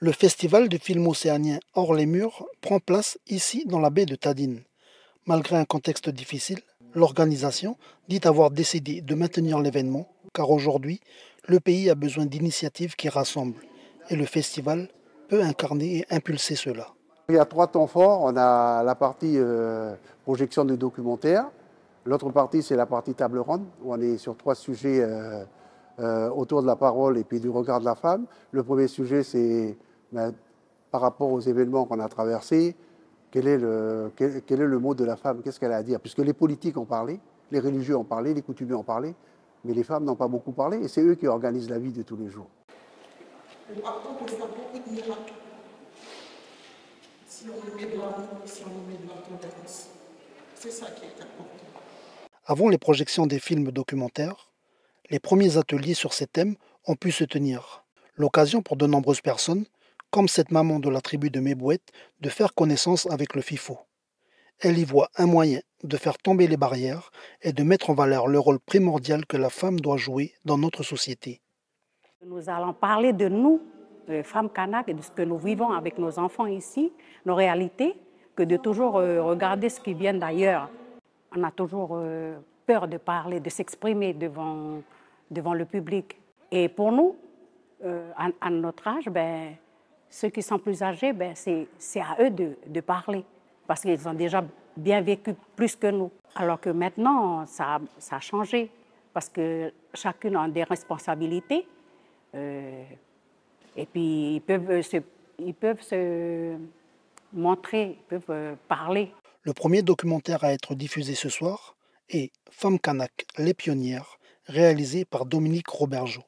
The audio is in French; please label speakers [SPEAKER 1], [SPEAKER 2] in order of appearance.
[SPEAKER 1] Le festival du film océanien Hors les murs prend place ici dans la baie de Tadine. Malgré un contexte difficile, l'organisation dit avoir décidé de maintenir l'événement car aujourd'hui, le pays a besoin d'initiatives qui rassemblent et le festival peut incarner et impulser cela.
[SPEAKER 2] Il y a trois temps forts. On a la partie projection de documentaires. L'autre partie, c'est la partie table ronde, où on est sur trois sujets autour de la parole et puis du regard de la femme. Le premier sujet, c'est par rapport aux événements qu'on a traversés, quel est le mot de la femme, qu'est-ce qu'elle a à dire? Puisque les politiques ont parlé, les religieux ont parlé, les coutumiers ont parlé, mais les femmes n'ont pas beaucoup parlé et c'est eux qui organisent la vie de tous les jours.
[SPEAKER 3] Si on met de l'amour, si on met de la tendresse. C'est ça qui est important.
[SPEAKER 1] Avant les projections des films documentaires, les premiers ateliers sur ces thèmes ont pu se tenir. L'occasion pour de nombreuses personnes, comme cette maman de la tribu de Mébouette, de faire connaissance avec le FIFO. Elle y voit un moyen de faire tomber les barrières et de mettre en valeur le rôle primordial que la femme doit jouer dans notre société.
[SPEAKER 4] Nous allons parler de nous, femmes Kanak, et de ce que nous vivons avec nos enfants ici, nos réalités, que de toujours regarder ce qui vient d'ailleurs. On a toujours peur de parler, de s'exprimer devant le public. Et pour nous, à notre âge, ceux qui sont plus âgés, c'est à eux de parler, parce qu'ils ont déjà bien vécu plus que nous. Alors que maintenant, ça a changé, parce que chacune a des responsabilités. Et puis, ils peuvent se montrer, ils peuvent parler.
[SPEAKER 1] Le premier documentaire à être diffusé ce soir est Femmes Kanak, les pionnières, réalisé par Dominique Robergeau.